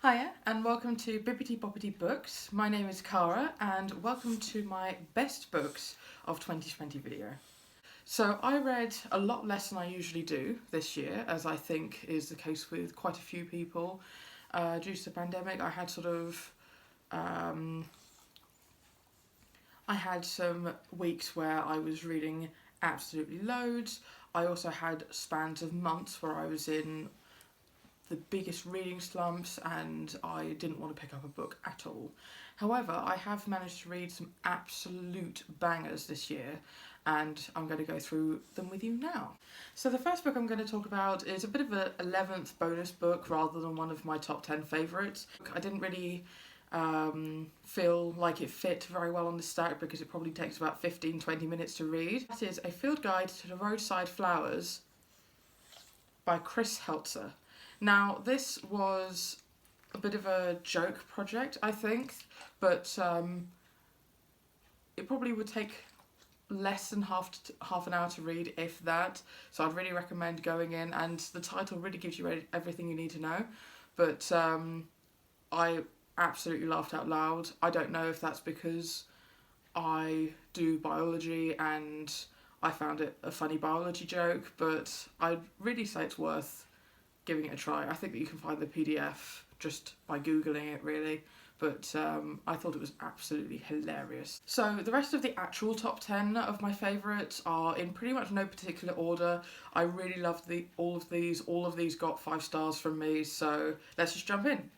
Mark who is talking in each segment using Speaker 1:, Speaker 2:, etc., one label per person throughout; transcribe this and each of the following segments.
Speaker 1: Hiya and welcome to Bippity Boppity Books. My name is Cara and welcome to my best books of 2020 video. So I read a lot less than I usually do this year, as I think is the case with quite a few people. Due to the pandemic, I had some weeks where I was reading absolutely loads. I also had spans of months where I was in the biggest reading slumps and I didn't want to pick up a book at all. However, I have managed to read some absolute bangers this year and I'm going to go through them with you now. So the first book I'm going to talk about is a bit of an 11th bonus book rather than one of my top 10 favourites. I didn't really feel like it fit very well on the stack because it probably takes about 15-20 minutes to read. That is A Field Guide to the Roadside Flowers by Chris Heltzer. Now, this was a bit of a joke project, I think, but it probably would take less than half an hour to read, if that. So I'd really recommend going in, and the title really gives you everything you need to know. But I absolutely laughed out loud. I don't know if that's because I do biology and I found it a funny biology joke, but I'd really say it's worth giving it a try. I think that you can find the PDF just by googling it really, but I thought it was absolutely hilarious. So the rest of the actual top 10 of my favourites are in pretty much no particular order. I really loved all of these got 5 stars from me, so let's just jump in.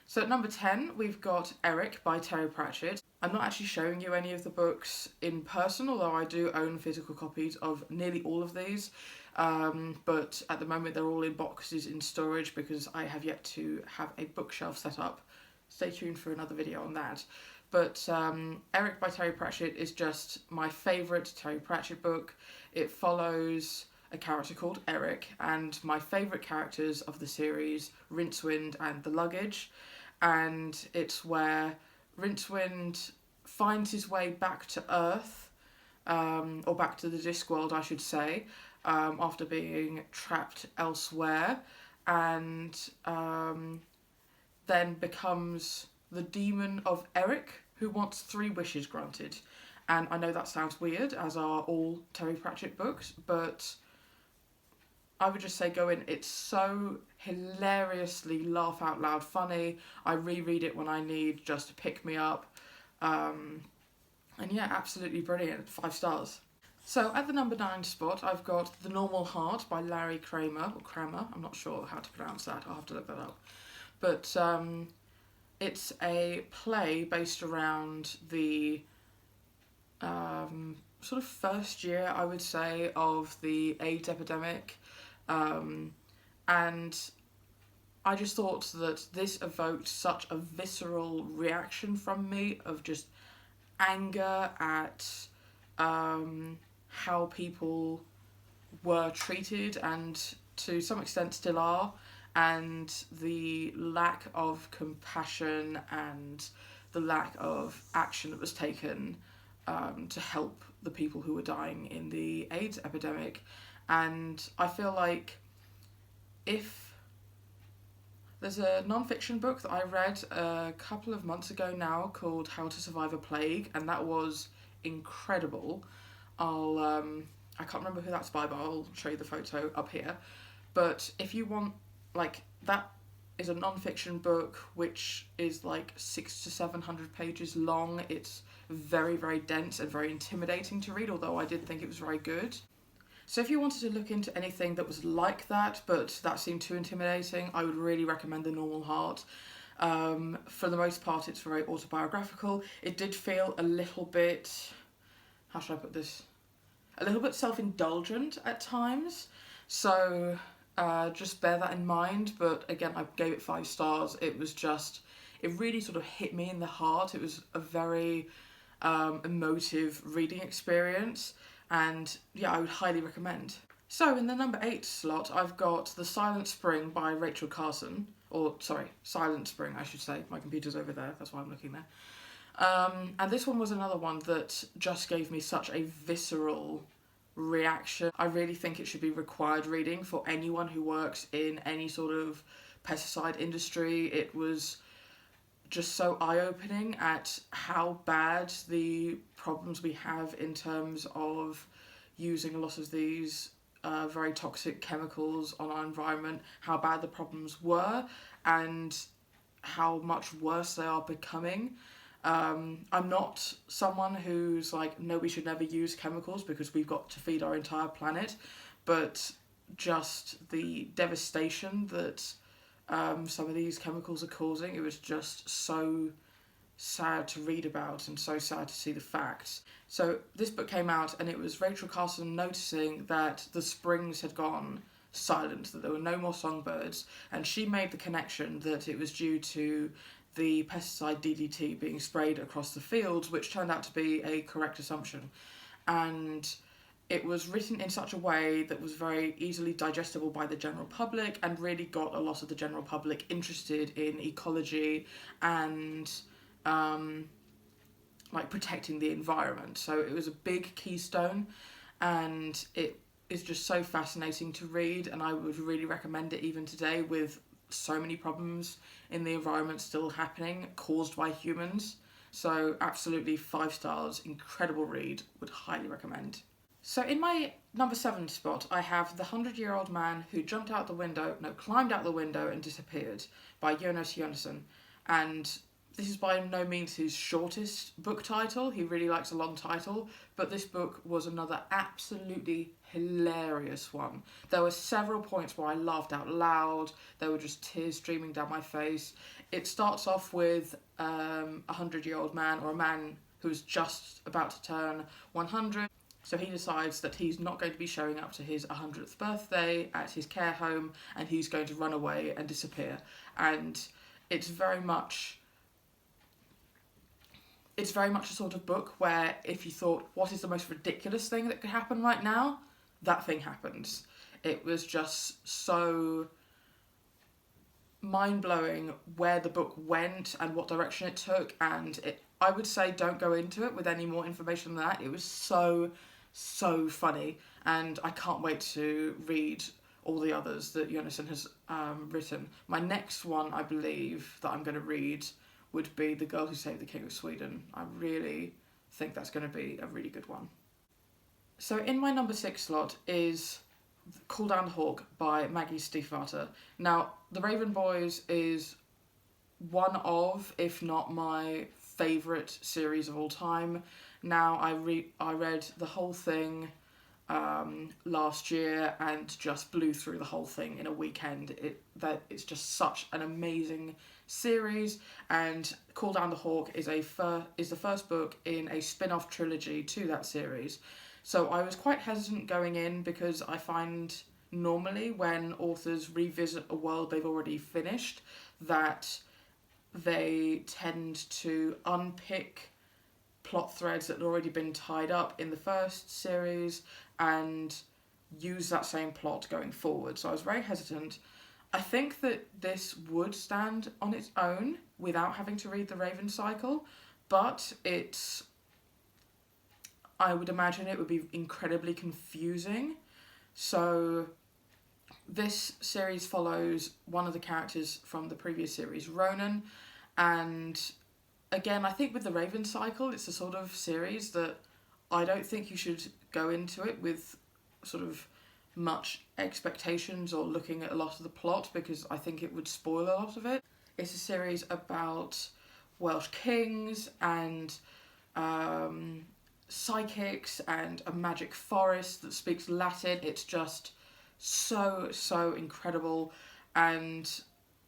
Speaker 1: So at number 10 we've got Eric by Terry Pratchett. I'm not actually showing you any of the books in person, although I do own physical copies of nearly all of these. But at the moment they're all in boxes in storage because I have yet to have a bookshelf set up. Stay tuned for another video on that. But Eric by Terry Pratchett is just my favourite Terry Pratchett book. It follows a character called Eric and my favourite characters of the series, Rincewind and the Luggage. And it's where Rincewind finds his way back to Earth, or back to the Discworld I should say, after being trapped elsewhere, and then becomes the demon of Eric, who wants 3 wishes granted. And I know that sounds weird, as are all Terry Pratchett books, but I would just say go in. It's so hilariously laugh out loud funny. I reread it when I need just to pick me up. And yeah, absolutely brilliant. 5 stars. So at the number 9 spot, I've got The Normal Heart by Larry Kramer, or Kramer, I'm not sure how to pronounce that, I'll have to look that up. But it's a play based around the sort of first year, I would say, of the AIDS epidemic. And I just thought that this evoked such a visceral reaction from me of just anger at how people were treated and to some extent still are, and the lack of compassion and the lack of action that was taken to help the people who were dying in the AIDS epidemic. And I feel like if there's a non-fiction book that I read a couple of months ago now called How to Survive a Plague, and that was incredible. I can't remember who that's by, but I'll show you the photo up here. But if you want, like, that is a non-fiction book which is like 600 to 700 pages long. It's very, very dense and very intimidating to read, although I did think it was very good. So if you wanted to look into anything that was like that, but that seemed too intimidating, I would really recommend The Normal Heart. For the most part, it's very autobiographical. It did feel a little bit, how should I put this? A little bit self-indulgent at times. So just bear that in mind. But again, I gave it 5 stars. It really sort of hit me in the heart. It was a very emotive reading experience. And yeah, I would highly recommend. So in the number 8 slot, I've got The Silent Spring by Rachel Carson. Or, sorry, Silent Spring, I should say. My computer's over there, that's why I'm looking there. And this one was another one that just gave me such a visceral reaction. I really think it should be required reading for anyone who works in any sort of pesticide industry. It was just so eye-opening at how bad the problems we have in terms of using a lot of these very toxic chemicals on our environment, how bad the problems were, and how much worse they are becoming. I'm not someone who's like, no, we should never use chemicals because we've got to feed our entire planet, but just the devastation that some of these chemicals are causing, it was just so sad to read about and so sad to see the facts. So this book came out and it was Rachel Carson noticing that the springs had gone silent, that there were no more songbirds, and she made the connection that it was due to the pesticide DDT being sprayed across the fields, which turned out to be a correct assumption. And it was written in such a way that was very easily digestible by the general public and really got a lot of the general public interested in ecology and like protecting the environment. So it was a big keystone, and it is just so fascinating to read, and I would really recommend it even today with so many problems in the environment still happening caused by humans. So absolutely 5 stars, incredible read, would highly recommend. So in my number 7 spot, I have The 100-Year-Old Man Who Climbed Out the Window and Disappeared by Jonas Jonasson. And this is by no means his shortest book title. He really likes a long title, but this book was another absolutely hilarious one. There were several points where I laughed out loud. There were just tears streaming down my face. It starts off with a 100-year-old man, or a man who's just about to turn 100. So he decides that he's not going to be showing up to his 100th birthday at his care home, and he's going to run away and disappear. And it's very much a sort of book where if you thought, what is the most ridiculous thing that could happen right now? That thing happens. It was just so mind-blowing where the book went and what direction it took, and I would say don't go into it with any more information than that. It was so funny, and I can't wait to read all the others that Jonasson has written. My next one, I believe, that I'm going to read would be The Girl Who Saved the King of Sweden. I really think that's going to be a really good one. So in my number 6 slot is Call Down the Hawk by Maggie Stiefvater. Now, The Raven Boys is one of, if not my favourite series of all time. Now, I read the whole thing last year and just blew through the whole thing in a weekend. It's just such an amazing series, and Call Down the Hawk is the first book in a spin-off trilogy to that series. So I was quite hesitant going in because I find normally when authors revisit a world they've already finished that they tend to unpick plot threads that had already been tied up in the first series and use that same plot going forward. So I was very hesitant. I think that this would stand on its own without having to read the Raven Cycle, but I would imagine it would be incredibly confusing. So this series follows one of the characters from the previous series, Ronan, and again, I think with the Raven Cycle, it's a sort of series that I don't think you should go into it with sort of much expectations or looking at a lot of the plot, because I think it would spoil a lot of it. It's a series about Welsh kings and psychics and a magic forest that speaks Latin. It's just so incredible, and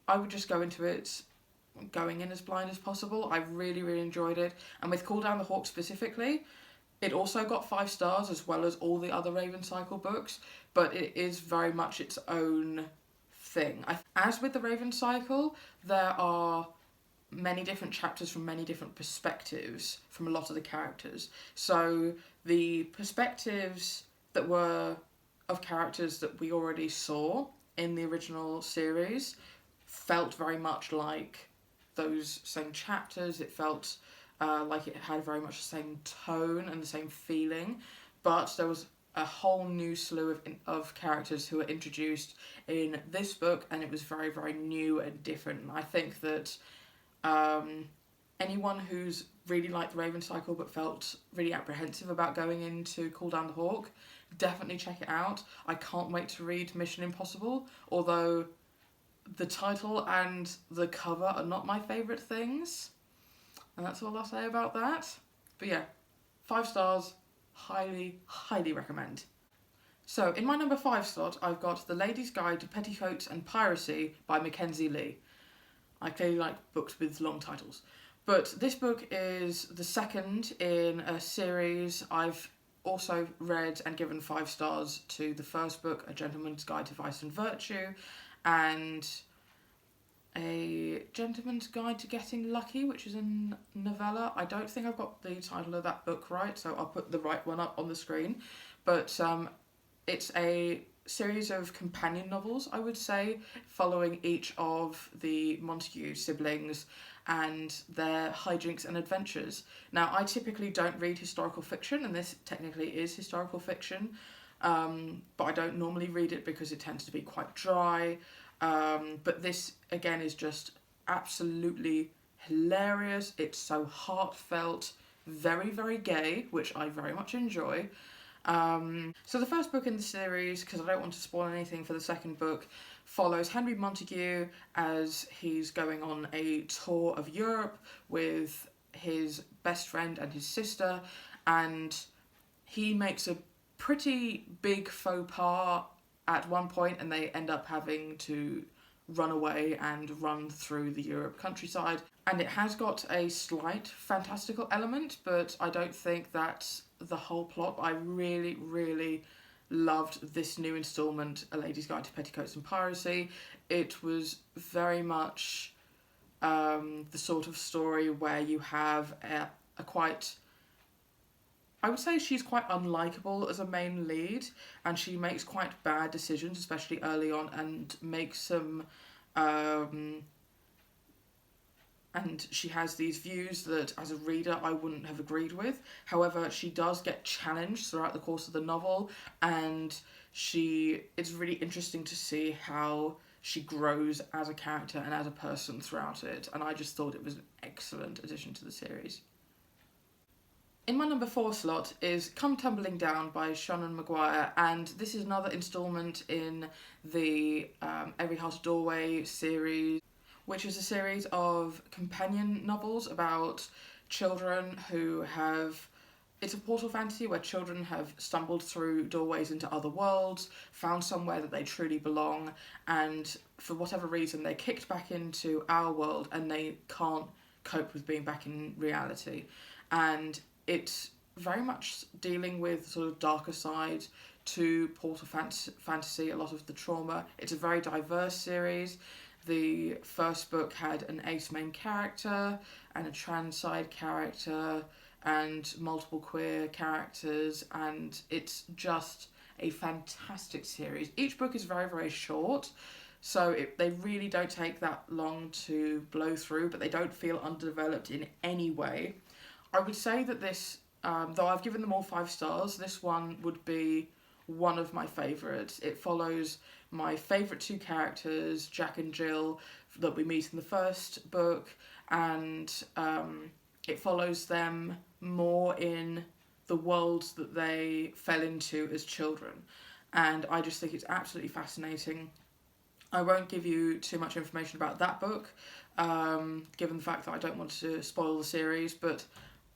Speaker 1: I would just go into it going in as blind as possible. I really enjoyed it, and with Call Down the Hawk specifically, it also got 5 stars as well as all the other Raven Cycle books, but it is very much its own thing. As with the Raven Cycle, there are many different chapters from many different perspectives from a lot of the characters. So the perspectives that were of characters that we already saw in the original series felt very much like those same chapters. It felt like it had very much the same tone and the same feeling, but there was a whole new slew of characters who are introduced in this book, and it was very, very new and different. And I think that anyone who's really liked the Raven Cycle but felt really apprehensive about going into Call Down the Hawk, definitely check it out. I can't wait to read Mission Impossible, although the title and the cover are not my favourite things. And that's all I'll say about that. But yeah, 5 stars, highly, highly recommend. So in my number 5 slot, I've got The Lady's Guide to Petticoats and Piracy by Mackenzie Lee. I clearly like books with long titles. But this book is the second in a series. I've also read and given 5 stars to the first book, A Gentleman's Guide to Vice and Virtue, and A Gentleman's Guide to Getting Lucky, which is a novella. I don't think I've got the title of that book right, so I'll put the right one up on the screen. But it's a series of companion novels, I would say, following each of the Montague siblings and their hijinks and adventures. Now, I typically don't read historical fiction, and this technically is historical fiction, but I don't normally read it because it tends to be quite dry. But this, again, is just absolutely hilarious. It's so heartfelt, very, very gay, which I very much enjoy. So the first book in the series, because I don't want to spoil anything for the second book, follows Henry Montague as he's going on a tour of Europe with his best friend and his sister, and he makes a pretty big faux pas at one point, and they end up having to run away and run through the Europe countryside. And it has got a slight fantastical element, but I don't think that's the whole plot. I really, really loved this new instalment, A Lady's Guide to Petticoats and Piracy. It was very much the sort of story where you have a quite... I would say she's quite unlikable as a main lead, and she makes quite bad decisions, especially early on, and makes some... and she has these views that, as a reader, I wouldn't have agreed with. However, she does get challenged throughout the course of the novel, and it's really interesting to see how she grows as a character and as a person throughout it, and I just thought it was an excellent addition to the series. In my number 4 slot is Come Tumbling Down by Shannon Maguire, and this is another instalment in the Every House Doorway series, which is a series of companion novels about children who have... It's a portal fantasy where children have stumbled through doorways into other worlds, found somewhere that they truly belong, and for whatever reason they're kicked back into our world and they can't cope with being back in reality. And it's very much dealing with sort of darker side to portal fantasy, a lot of the trauma. It's a very diverse series. The first book had an ace main character and a trans side character and multiple queer characters, and it's just a fantastic series. Each book is very, very short, so they really don't take that long to blow through, but they don't feel underdeveloped in any way. I would say that this, though I've given them all 5 stars, this one would be one of my favourites. It follows my favourite 2 characters, Jack and Jill, that we meet in the first book, and it follows them more in the worlds that they fell into as children. And I just think it's absolutely fascinating. I won't give you too much information about that book, given the fact that I don't want to spoil the series, but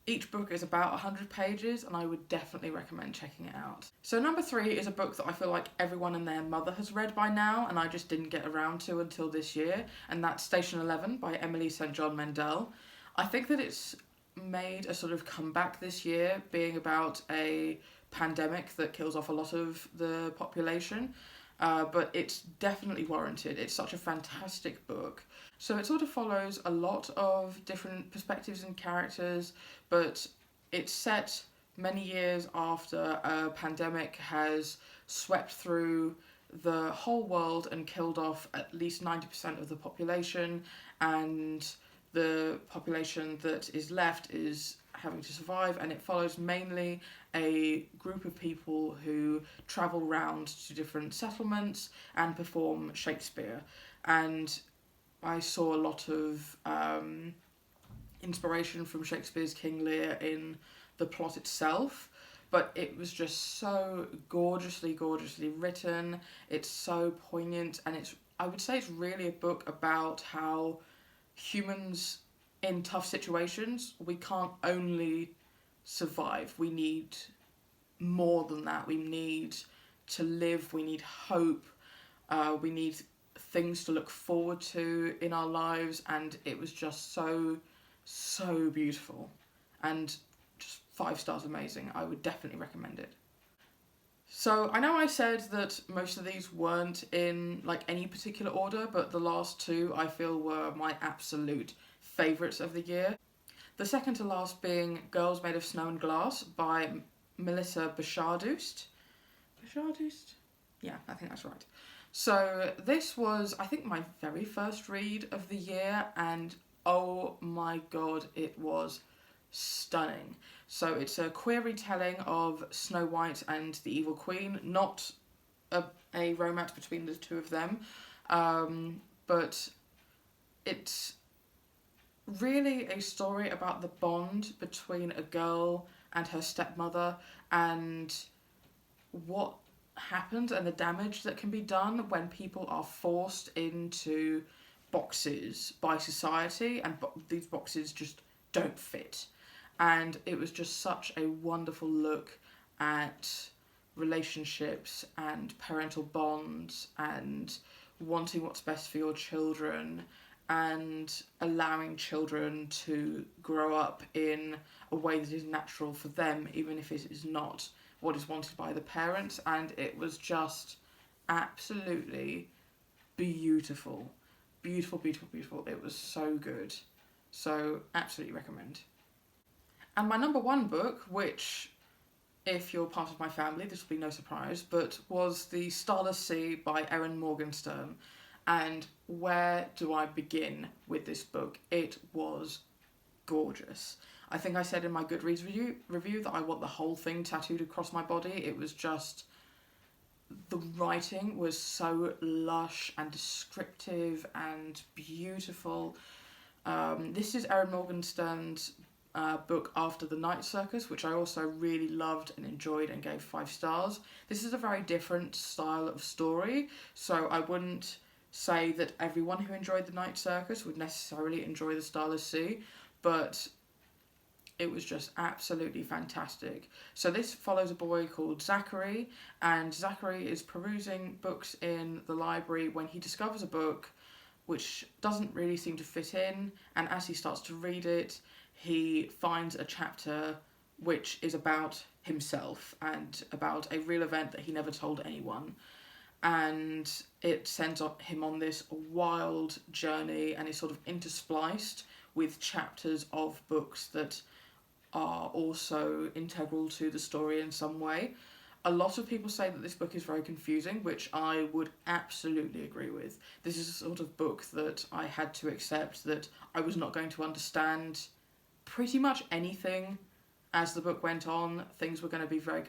Speaker 1: each book is about 100 pages, and I would definitely recommend checking it out. So number 3 is a book that I feel like everyone and their mother has read by now, and I just didn't get around to until this year, and that's Station 11 by Emily St. John Mandel. I think that it's made a sort of comeback this year, being about a pandemic that kills off a lot of the population, but it's definitely warranted. It's such a fantastic book. So it sort of follows a lot of different perspectives and characters, but it's set many years after a pandemic has swept through the whole world and killed off at least 90% of the population, and the population that is left is having to survive, and it follows mainly a group of people who travel round to different settlements and perform Shakespeare. And I saw a lot of inspiration from Shakespeare's King Lear in the plot itself, but it was just so gorgeously written. It's so poignant, and I would say it's really a book about how humans in tough situations, we can't only survive, we need more than that. We need to live, we need hope, we need things to look forward to in our lives, and it was just so beautiful and just 5 stars amazing. I would definitely recommend it. So I know I said that most of these weren't in like any particular order, but the last 2 I feel were my absolute favourites of the year. The second to last being Girls Made of Snow and Glass by Melissa Bashardust. Bashardust? Yeah, I think that's right. So this was, I think, my very first read of the year, and oh my god, it was stunning. So it's a queer retelling of Snow White and the Evil Queen, not a romance between the 2 of them, but it's really a story about the bond between a girl and her stepmother, and what happens and the damage that can be done when people are forced into boxes by society, and these boxes just don't fit. And it was just such a wonderful look at relationships and parental bonds and wanting what's best for your children and allowing children to grow up in a way that is natural for them, even if it is not what is wanted by the parents. And it was just absolutely beautiful. Beautiful. It was so good. So absolutely recommend. And my number 1 book, which, if you're part of my family, this will be no surprise, but was The Starless Sea by Erin Morgenstern. And where do I begin with this book? It was gorgeous. I think I said in my Goodreads review that I want the whole thing tattooed across my body. It was just, the writing was so lush and descriptive and beautiful. This is Erin Morgenstern's book after The Night Circus, which I also really loved and enjoyed and gave 5 stars. This is a very different style of story, so I wouldn't say that everyone who enjoyed The Night Circus would necessarily enjoy The Starless Sea, but it was just absolutely fantastic. So this follows a boy called Zachary, and Zachary is perusing books in the library when he discovers a book which doesn't really seem to fit in, and as he starts to read it, he finds a chapter which is about himself and about a real event that he never told anyone. And it sends him on this wild journey, and is sort of interspliced with chapters of books that are also integral to the story in some way. A lot of people say that this book is very confusing, which I would absolutely agree with. This is a sort of book that I had to accept that I was not going to understand pretty much anything as the book went on. Things were going to be very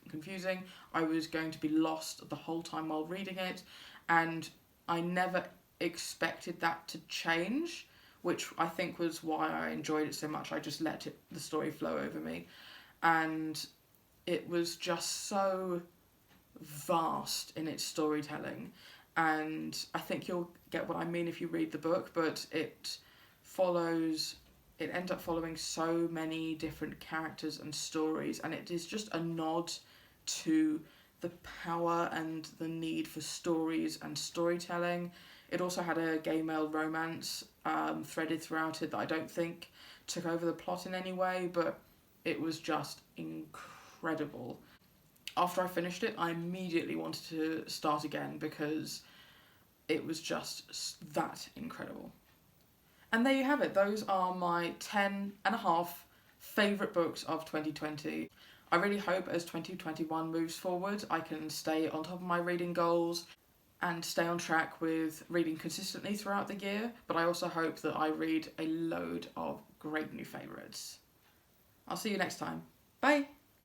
Speaker 1: confusing. I was going to be lost the whole time while reading it, and I never expected that to change, which I think was why I enjoyed it so much. I just let the story flow over me, and it was just so vast in its storytelling, and I think you'll get what I mean if you read the book, but it ends up following so many different characters and stories, and it is just a nod to the power and the need for stories and storytelling. It also had a gay male romance threaded throughout it that I don't think took over the plot in any way, but it was just incredible. After I finished it, I immediately wanted to start again because it was just that incredible. And there you have it. Those are my 10 and a half favourite books of 2020. I really hope as 2021 moves forward, I can stay on top of my reading goals and stay on track with reading consistently throughout the year, but I also hope that I read a load of great new favourites. I'll see you next time. Bye!